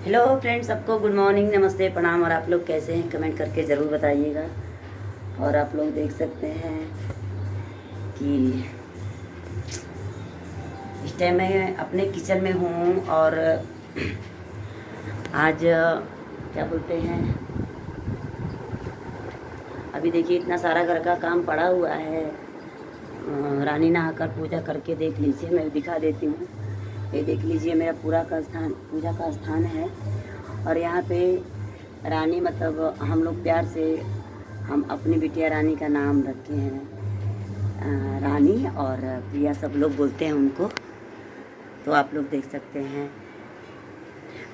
Hello friends, सबको good morning, नमस्ते, प्रणाम। और आप लोग कैसे हैं कमेंट करके ज़रूर बताइएगा। और आप लोग देख सकते हैं कि इस टाइम मैं अपने किचन में हूँ और आज क्या बोलते हैं, अभी देखिए इतना सारा घर का काम पड़ा हुआ है। रानी नहाकर पूजा करके देख लीजिए, मैं दिखा देती हूँ। ये देख लीजिए, मेरा पूजा का स्थान है। और यहाँ पे रानी मतलब हम लोग प्यार से हम अपनी बिटिया रानी का नाम रखे हैं रानी, और प्रिया सब लोग बोलते हैं उनको। तो आप लोग देख सकते हैं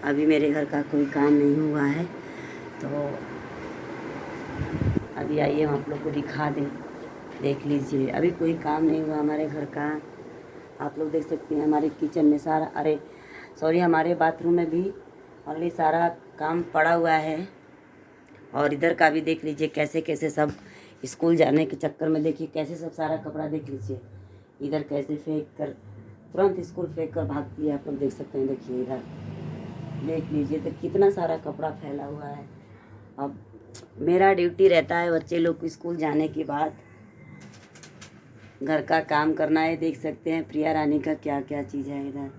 अभी मेरे घर का कोई काम नहीं हुआ है, तो अभी आइए हम आप लोग को दिखा दें। देख लीजिए, अभी कोई काम नहीं हुआ हमारे घर का। आप लोग देख सकते हैं हमारे किचन में सारा हमारे बाथरूम में भी ऑलरेडी सारा काम पड़ा हुआ है। और इधर का भी देख लीजिए कैसे कैसे सब स्कूल जाने के चक्कर में, देखिए कैसे सब सारा कपड़ा देख लीजिए, इधर कैसे फेंक कर तुरंत स्कूल फेंक कर भागती है। आप लोग देख सकते हैं, देखिए इधर देख लीजिए तो कितना सारा कपड़ा फैला हुआ है। अब मेरा ड्यूटी रहता है बच्चे लोग को स्कूल जाने के बाद घर का काम करना है। देख सकते हैं प्रिया रानी का क्या क्या चीज़ है इधर,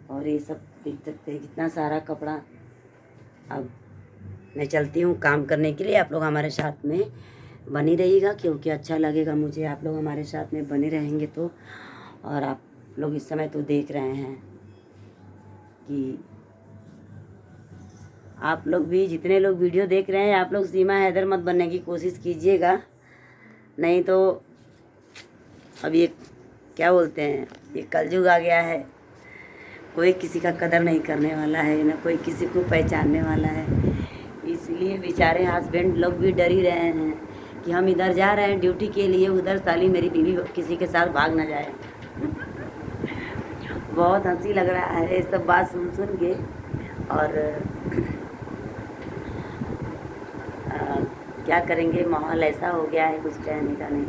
और ये सब देख सकते हैं कितना सारा कपड़ा। अब मैं चलती हूँ काम करने के लिए, आप लोग हमारे साथ में बनी रहिएगा क्योंकि अच्छा लगेगा मुझे, आप लोग हमारे साथ में बने रहेंगे तो। और आप लोग इस समय तो देख रहे हैं कि आप लोग भी, जितने लोग वीडियो देख रहे हैं, आप लोग सीमा हैदर मत बनने की कोशिश कीजिएगा, नहीं तो अब ये क्या बोलते हैं, ये कलयुग आ गया है। कोई किसी का कदर नहीं करने वाला है, ना कोई किसी को पहचानने वाला है। इसलिए बेचारे हस्बैंड लोग भी डर ही रहे हैं कि हम इधर जा रहे हैं ड्यूटी के लिए, उधर साली मेरी बीवी किसी के साथ भाग ना जाए। बहुत हंसी लग रहा है ये सब बात सुन सुन के। और क्या करेंगे, माहौल ऐसा हो गया है, कुछ कहने का नहीं।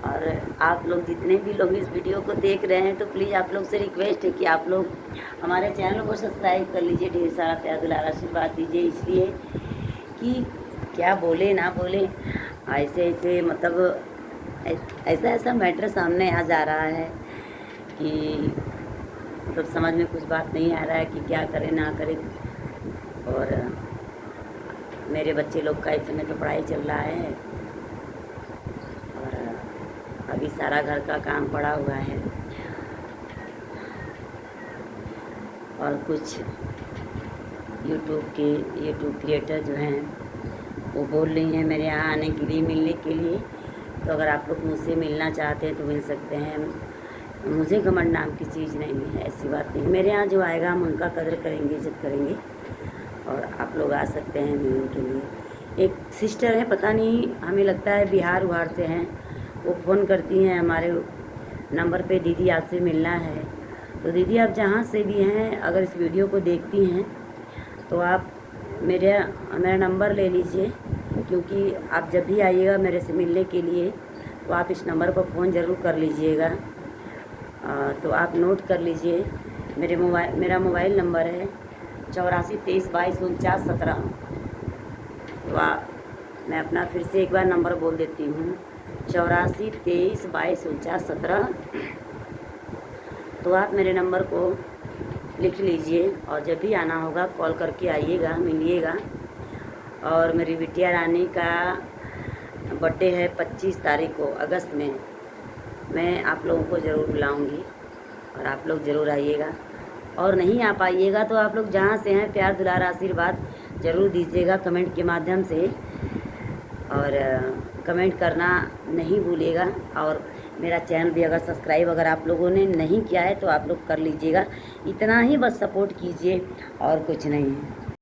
और आप लोग जितने भी लोग इस वीडियो को देख रहे हैं तो प्लीज़ आप लोग से रिक्वेस्ट है कि आप लोग हमारे चैनल को सब्सक्राइब कर लीजिए, ढेर सारा प्यार दुलार आशीर्वाद दीजिए। इसलिए कि क्या बोले ना बोले, ऐसे ऐसे मतलब ऐसा ऐसा मैटर सामने आ जा रहा है कि तो समझ में कुछ बात नहीं आ रहा है कि क्या करें ना करें। और मेरे बच्चे लोग का इस समय तो पढ़ाई चल रहा है और अभी सारा घर का काम पड़ा हुआ है। और कुछ यूट्यूब क्रिएटर जो हैं वो बोल रही हैं मेरे यहाँ आने के लिए, मिलने के लिए। तो अगर आप लोग मुझसे मिलना चाहते हैं तो मिल सकते हैं। मुझे घमंड नाम की चीज़ नहीं है, ऐसी बात नहीं। मेरे यहाँ जो आएगा हम उनका कदर करेंगे, इज्जत करेंगे। और आप लोग आ सकते हैं मिलने के लिए। एक सिस्टर है, पता नहीं, हमें लगता है बिहार उहार से हैं, वो फ़ोन करती हैं हमारे नंबर पे, दीदी आपसे मिलना है। तो दीदी आप जहाँ से भी हैं, अगर इस वीडियो को देखती हैं तो आप मेरा नंबर ले लीजिए, क्योंकि आप जब भी आइएगा मेरे से मिलने के लिए तो आप इस नंबर पर फ़ोन ज़रूर कर लीजिएगा। तो आप नोट कर लीजिए, मेरा मोबाइल नंबर है 8423224917। तो मैं अपना फिर से एक बार नंबर बोल देती हूँ, 8423224917। तो आप मेरे नंबर को लिख लीजिए और जब भी आना होगा कॉल करके आइएगा, मिलिएगा। और मेरी बिटिया रानी का बर्थडे है 25 तारीख को अगस्त में। मैं आप लोगों को ज़रूर बुलाऊंगी और आप लोग ज़रूर आइएगा। और नहीं आ पाइएगा तो आप लोग जहाँ से हैं प्यार दुलार आशीर्वाद ज़रूर दीजिएगा कमेंट के माध्यम से। और कमेंट करना नहीं भूलिएगा। और मेरा चैनल भी अगर सब्सक्राइब अगर आप लोगों ने नहीं किया है तो आप लोग कर लीजिएगा। इतना ही बस सपोर्ट कीजिए और कुछ नहीं है।